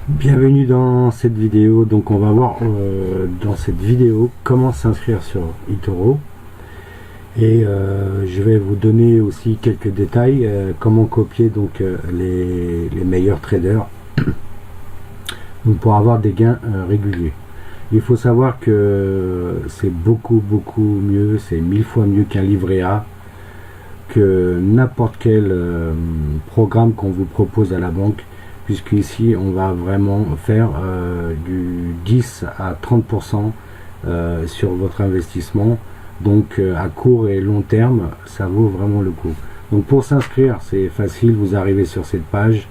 Bienvenue dans cette vidéo. Donc on va voir dans cette vidéo comment s'inscrire sur eToro et je vais vous donner aussi quelques détails comment copier donc les meilleurs traders donc pour avoir des gains réguliers. Il faut savoir que c'est beaucoup mieux, c'est 1000 fois mieux qu'un livret A, que n'importe quel programme qu'on vous propose à la banque, puisque ici on va vraiment faire du 10 à 30% sur votre investissement. Donc à court et long terme, ça vaut vraiment le coup. Donc pour s'inscrire, c'est facile, vous arrivez sur cette page,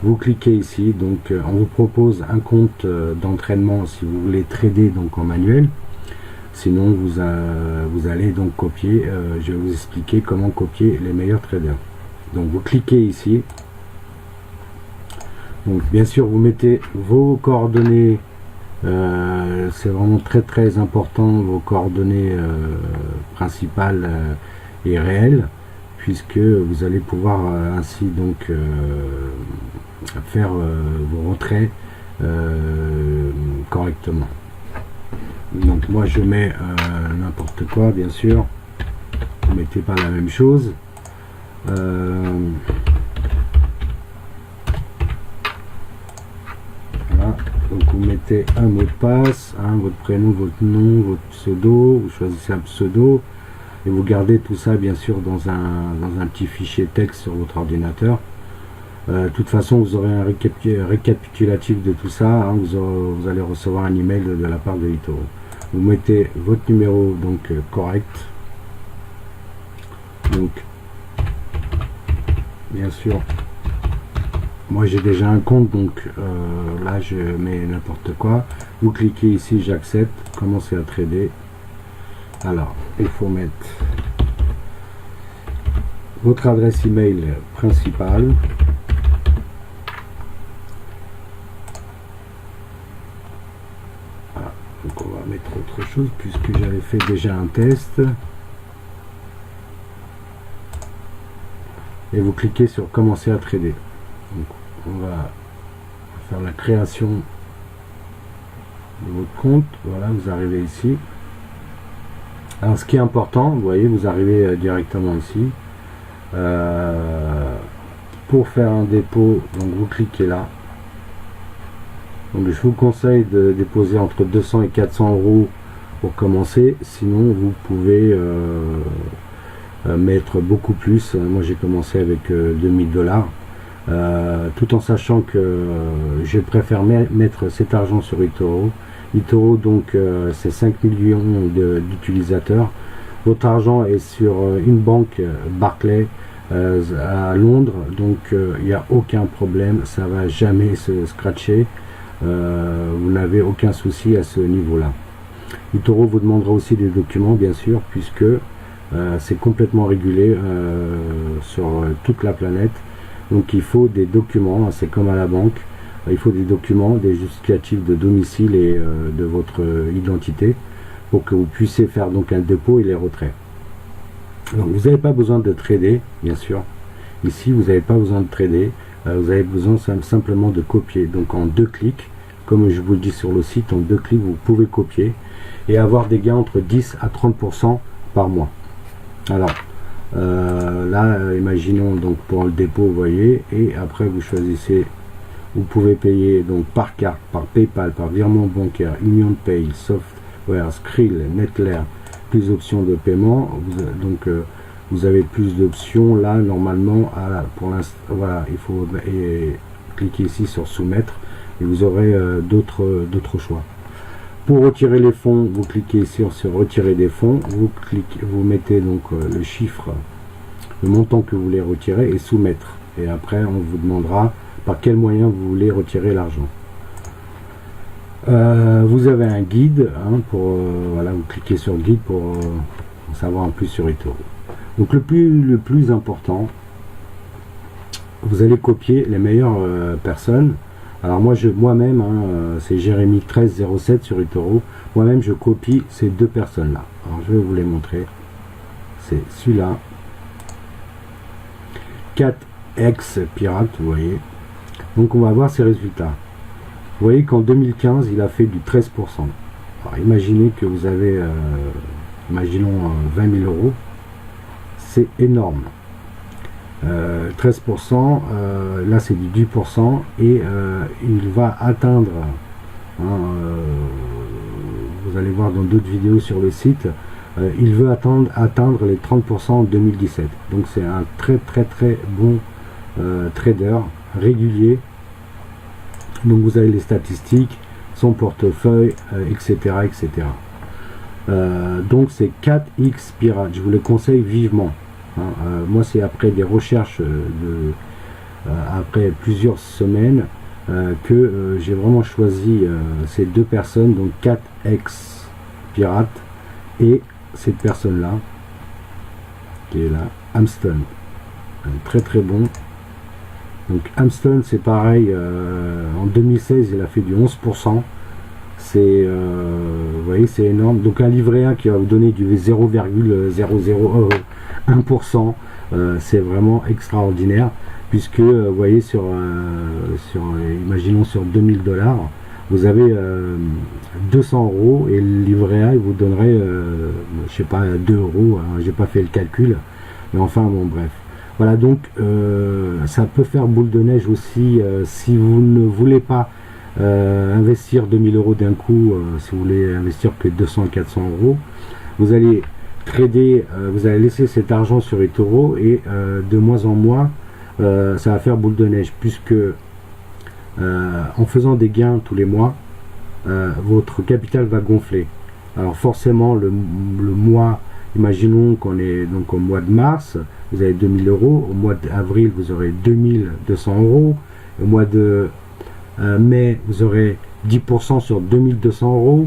vous cliquez ici, donc on vous propose un compte d'entraînement si vous voulez trader donc en manuel. Sinon vous allez donc copier, je vais vous expliquer comment copier les meilleurs traders. Donc vous cliquez ici. Donc bien sûr vous mettez vos coordonnées, c'est vraiment très important, vos coordonnées principales et réelles, puisque vous allez pouvoir ainsi donc faire vos retraits correctement. Donc moi je mets n'importe quoi, bien sûr, vous mettez pas la même chose. Voilà. Donc vous mettez un mot de passe, votre prénom, votre nom, votre pseudo, vous choisissez un pseudo et vous gardez tout ça bien sûr dans un petit fichier texte sur votre ordinateur. De toute façon vous aurez un récapitulatif de tout ça, vous allez recevoir un email de la part de eToro. Vous mettez votre numéro donc correct, donc bien sûr moi j'ai déjà un compte, donc là je mets n'importe quoi. Vous cliquez ici j'accepte, commencez à trader. Alors il faut mettre votre adresse email principale, voilà. Donc on va mettre autre chose puisque j'avais fait déjà un test, et vous cliquez sur commencer à trader. Donc on va faire la création de votre compte. Voilà, vous arrivez ici. Alors ce qui est important, vous voyez, vous arrivez directement ici. Pour faire un dépôt, donc vous cliquez là. Donc je vous conseille de déposer entre 200 et 400 euros pour commencer. Sinon vous pouvez mettre beaucoup plus. Moi j'ai commencé avec 2000 $. Tout en sachant que je préfère mettre cet argent sur eToro. eToro donc c'est 5 millions d'utilisateurs. Votre argent est sur une banque Barclays à Londres, donc il n'y a aucun problème, ça va jamais se scratcher. Vous n'avez aucun souci à ce niveau là. eToro vous demandera aussi des documents bien sûr, puisque c'est complètement régulé sur toute la planète. Donc il faut des documents, c'est comme à la banque, il faut des documents, des justificatifs de domicile et de votre identité pour que vous puissiez faire donc un dépôt et les retraits. Donc vous n'avez pas besoin de trader, bien sûr. Ici vous n'avez pas besoin de trader, vous avez besoin simplement de copier. Donc en 2 clics, comme je vous le dis sur le site, en 2 clics vous pouvez copier et avoir des gains entre 10 à 30% par mois. Alors là imaginons donc pour le dépôt, vous voyez, et après vous choisissez, vous pouvez payer donc par carte, par PayPal, par virement bancaire, Union Pay, Software, Skrill, Netler, plus options de paiement. Donc vous avez plus d'options là normalement. Pour l'instant, voilà, il faut cliquer ici sur soumettre et vous aurez d'autres choix. Pour retirer les fonds, vous cliquez ici sur retirer des fonds, vous mettez donc le chiffre, le montant que vous voulez retirer et soumettre. Et après on vous demandera par quel moyen vous voulez retirer l'argent. Vous avez un guide, pour voilà, vous cliquez sur guide pour en savoir un plus sur eToro. Donc le plus important, vous allez copier les meilleures personnes. Alors moi-même, c'est Jérémy 1307 sur eToro. Moi-même, je copie ces 2 personnes-là. Alors je vais vous les montrer. C'est celui-là. 4 ex pirate, vous voyez. Donc on va voir ces résultats. Vous voyez qu'en 2015, il a fait du 13%. Alors, imaginez que vous avez, imaginons 20 000 euros, c'est énorme. 13%, là c'est du 10%, et il va atteindre, hein, vous allez voir dans d'autres vidéos sur le site, il veut atteindre les 30% en 2017. Donc c'est un très bon trader régulier. Donc vous avez les statistiques, son portefeuille, etc. Donc c'est 4X Pirate, je vous le conseille vivement. Moi c'est après des recherches, après plusieurs semaines, que j'ai vraiment choisi ces deux personnes, donc 4X Pirate et cette personne là, qui est là, Amston, très bon. Donc Amston c'est pareil, en 2016 il a fait du 11%, c'est vous voyez c'est énorme. Donc un livret A qui va vous donner du 0,001%, c'est vraiment extraordinaire, puisque vous voyez imaginons sur 2000 $, vous avez 200 € et le livret A il vous donnerait je sais pas 2 €, hein, j'ai pas fait le calcul, mais enfin bon bref. Voilà, donc ça peut faire boule de neige aussi si vous ne voulez pas investir 2000 € d'un coup, si vous voulez investir que 200-400 €, vous allez trader, vous allez laisser cet argent sur eToro, et de mois en mois ça va faire boule de neige, puisque en faisant des gains tous les mois, votre capital va gonfler. Alors forcément le mois, imaginons qu'on est donc au mois de mars, vous avez 2000 €, au mois d'avril vous aurez 2200 €, au mois de mai vous aurez 10% sur 2200 €,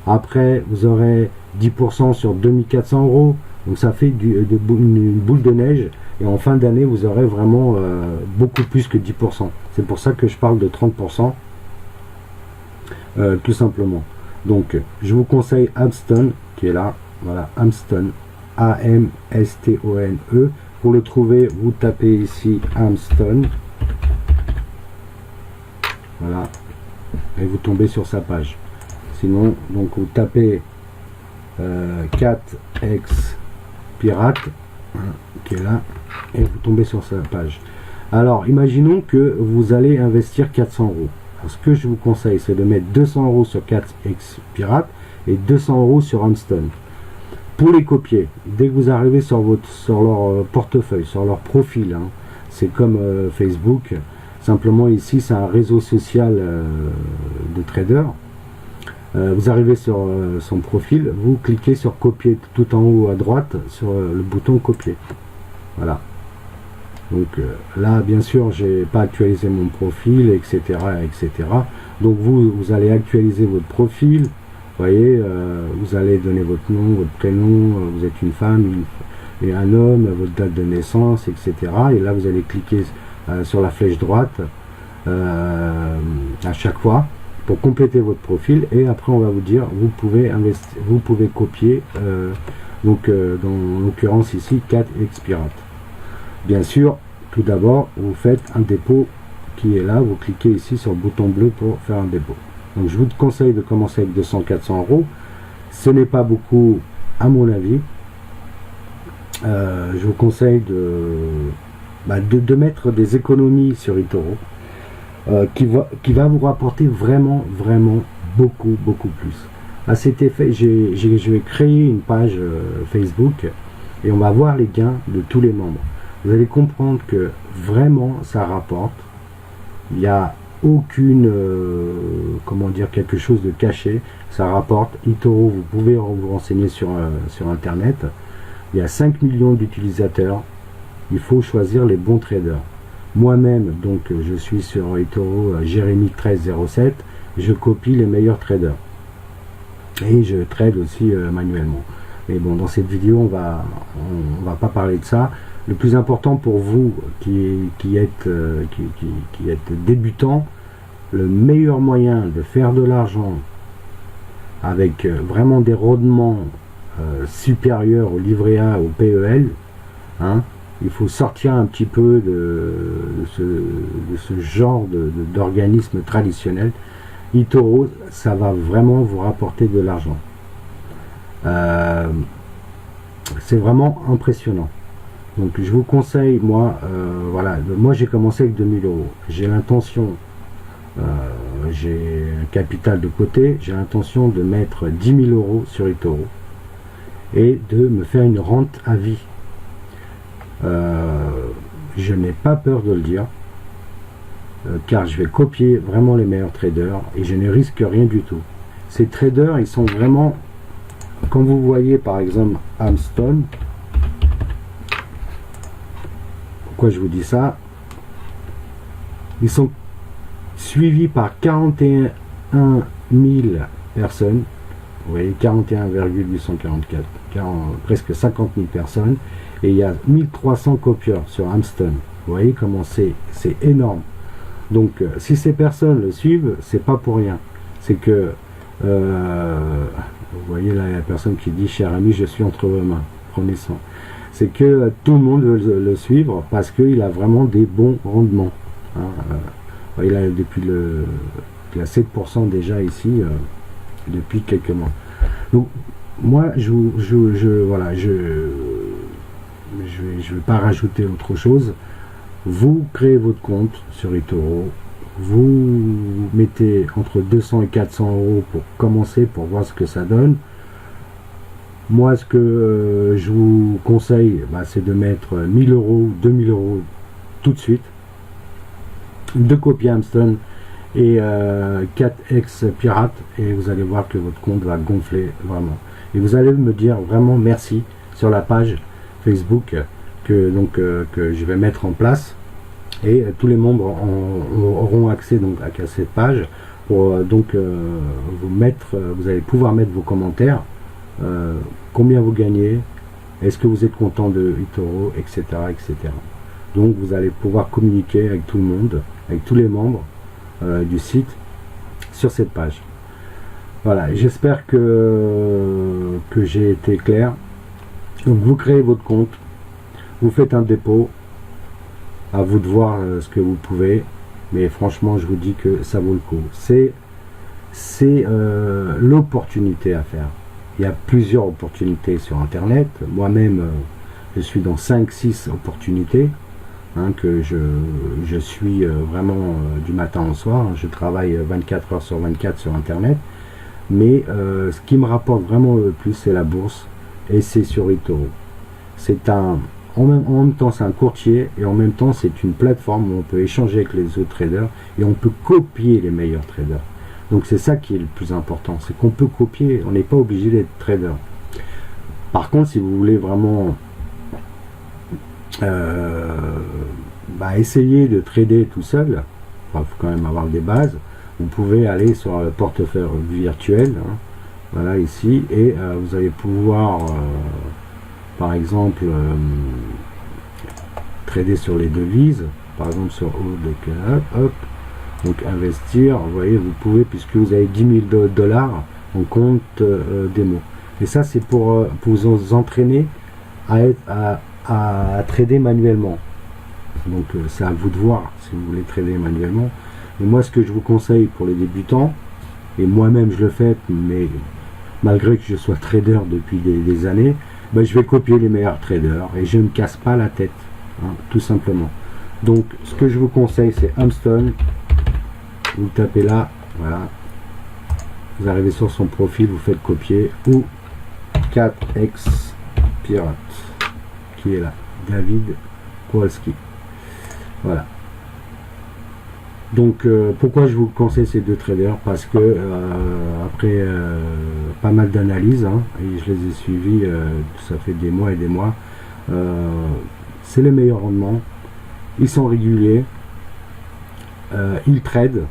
après vous aurez 10% sur 2400 €, donc ça fait une boule de neige, et en fin d'année vous aurez vraiment beaucoup plus que 10%. C'est pour ça que je parle de 30%, tout simplement. Donc je vous conseille Amston, qui est là, voilà, Amston, A-M-S-T-O-N-E. Pour le trouver, vous tapez ici Amston, voilà, et vous tombez sur sa page. Sinon, donc vous tapez 4X Pirate, hein, qui est là, et vous tombez sur sa page. Alors imaginons que vous allez investir 400 €. Alors, ce que je vous conseille, c'est de mettre 200 € sur 4X Pirate et 200 € sur Amston. Pour les copier, dès que vous arrivez sur leur portefeuille, sur leur profil, hein, c'est comme Facebook, simplement ici c'est un réseau social de traders. Vous arrivez sur son profil, vous cliquez sur copier tout en haut à droite sur le bouton copier. Voilà. Donc là bien sûr j'ai pas actualisé mon profil, etc. Donc vous allez actualiser votre profil. Vous voyez, vous allez donner votre nom, votre prénom, vous êtes une femme et un homme, votre date de naissance, etc. Et là vous allez cliquer sur la flèche droite à chaque fois pour compléter votre profil, et après on va vous dire vous pouvez copier, donc dans l'occurrence ici 4X Pirate. Bien sûr, tout d'abord vous faites un dépôt qui est là, vous cliquez ici sur le bouton bleu pour faire un dépôt. Donc je vous conseille de commencer avec 200-400 €. Ce n'est pas beaucoup à mon avis. Je vous conseille de mettre des économies sur eToro, qui va vous rapporter vraiment beaucoup plus. À cet effet, je vais créer une page Facebook, et on va voir les gains de tous les membres. Vous allez comprendre que vraiment ça rapporte. Il y a aucune comment dire, quelque chose de caché, ça rapporte. eToro, vous pouvez vous renseigner sur internet. Il y a 5 millions d'utilisateurs, il faut choisir les bons traders. Moi-même, donc je suis sur eToro, Jérémy 1307, je copie les meilleurs traders et je trade aussi manuellement. Mais bon, dans cette vidéo on va pas parler de ça. Le plus important pour vous qui êtes débutant, le meilleur moyen de faire de l'argent avec vraiment des rendements supérieurs au livret A, au PEL, hein, il faut sortir un petit peu de ce genre d'organisme traditionnel. eToro, ça va vraiment vous rapporter de l'argent. C'est vraiment impressionnant. Donc je vous conseille, moi, voilà, moi j'ai commencé avec 2000 euros. J'ai l'intention, j'ai un capital de côté, j'ai l'intention de mettre 10 000 euros sur eToro et de me faire une rente à vie. Je n'ai pas peur de le dire, car je vais copier vraiment les meilleurs traders et je ne risque rien du tout. Ces traders, ils sont vraiment, comme vous voyez par exemple Armstrong. Pourquoi je vous dis ça? Ils sont suivis par 41 000 personnes. Vous voyez, 41,844, presque 50 000 personnes. Et il y a 1300 copieurs sur Armstrong. Vous voyez comment c'est énorme. Donc, si ces personnes le suivent, c'est pas pour rien. C'est que, vous voyez là, la personne qui dit, cher ami, je suis entre vos mains, prenez soin. C'est que tout le monde veut le suivre parce qu'il a vraiment des bons rendements. Hein. Il a depuis il a 7% déjà ici depuis quelques mois. Donc moi je vais pas rajouter autre chose. Vous créez votre compte sur eToro, vous mettez entre 200 et 400 euros pour commencer, pour voir ce que ça donne. Moi, ce que je vous conseille, c'est de mettre 1000 euros, 2000 euros tout de suite, de copier Armstrong et 4X Pirate, et vous allez voir que votre compte va gonfler vraiment. Et vous allez me dire vraiment merci sur la page Facebook que je vais mettre en place, et tous les membres auront accès donc à cette page pour vous allez pouvoir mettre vos commentaires. Combien vous gagnez, est-ce que vous êtes content de eToro, etc., etc. Donc vous allez pouvoir communiquer avec tout le monde, avec tous les membres du site sur cette page. Voilà, j'espère que j'ai été clair. Donc vous créez votre compte, vous faites un dépôt, à vous de voir ce que vous pouvez, mais franchement je vous dis que ça vaut le coup. C'est l'opportunité à faire. Il y a plusieurs opportunités sur internet. Moi-même je suis dans 5-6 opportunités que je suis vraiment du matin au soir. Je travaille 24 heures sur 24 sur internet, mais ce qui me rapporte vraiment le plus, c'est la bourse, et c'est sur eToro. En même temps c'est un courtier, et en même temps c'est une plateforme où on peut échanger avec les autres traders et on peut copier les meilleurs traders. Donc c'est ça qui est le plus important, c'est qu'on peut copier, on n'est pas obligé d'être trader. Par contre, si vous voulez vraiment essayer de trader tout seul, il faut quand même avoir des bases, vous pouvez aller sur le portefeuille virtuel, voilà ici, et vous allez pouvoir par exemple trader sur les devises, par exemple sur hop, donc investir, vous voyez, vous pouvez, puisque vous avez 10 000 dollars en compte démo. Et ça c'est pour vous entraîner à trader manuellement. Donc c'est à vous de voir si vous voulez trader manuellement. Et moi ce que je vous conseille pour les débutants, et moi-même je le fais, mais malgré que je sois trader depuis des années, je vais copier les meilleurs traders et je ne me casse pas la tête, tout simplement. Donc ce que je vous conseille, c'est Armstrong. Vous tapez là, voilà, vous arrivez sur son profil, vous faites copier, ou 4X Pirate qui est là, David Kowalski. Voilà. Donc pourquoi je vous conseille ces deux traders? Parce que après pas mal d'analyses, et je les ai suivis, ça fait des mois et des mois, c'est les meilleurs rendements, ils sont réguliers, ils tradent,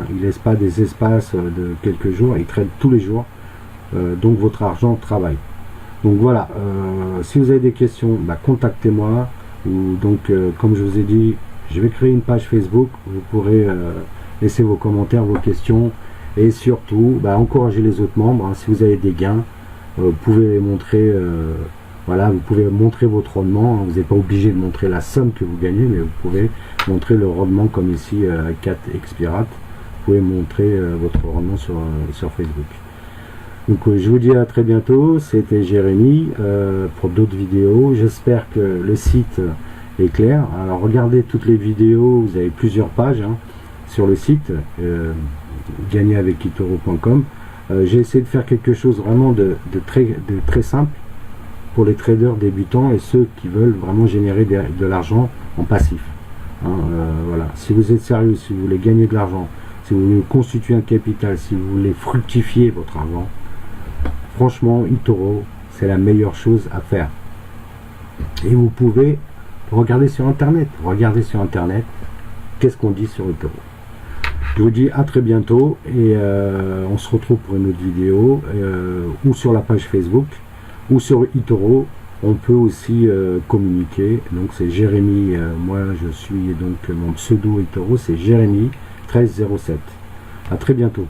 ils ne laissent pas des espaces de quelques jours, ils tradent tous les jours, donc votre argent travaille. Donc voilà, si vous avez des questions, contactez-moi, ou donc comme je vous ai dit, je vais créer une page Facebook, vous pourrez laisser vos commentaires, vos questions, et surtout encourager les autres membres. Si vous avez des gains, vous pouvez les montrer, voilà, vous pouvez montrer votre rendement, vous n'êtes pas obligé de montrer la somme que vous gagnez, mais vous pouvez montrer le rendement comme ici 4X Pirate, vous pouvez montrer votre rendement sur Facebook. Donc je vous dis à très bientôt, c'était Jérémy pour d'autres vidéos. J'espère que le site est clair. Alors regardez toutes les vidéos, vous avez plusieurs pages sur le site gagneravecitoro.com. J'ai essayé de faire quelque chose vraiment de très simple pour les traders débutants et ceux qui veulent vraiment générer de l'argent en passif. Voilà. Si vous êtes sérieux, si vous voulez gagner de l'argent, si vous voulez constituer un capital, si vous voulez fructifier votre argent, franchement, eToro, c'est la meilleure chose à faire. Et vous pouvez regarder sur Internet. Regardez sur Internet, qu'est-ce qu'on dit sur eToro. Je vous dis à très bientôt et on se retrouve pour une autre vidéo ou sur la page Facebook ou sur eToro. On peut aussi communiquer. Donc c'est Jérémy, moi je suis donc mon pseudo eToro, c'est Jérémy 1307. À très bientôt.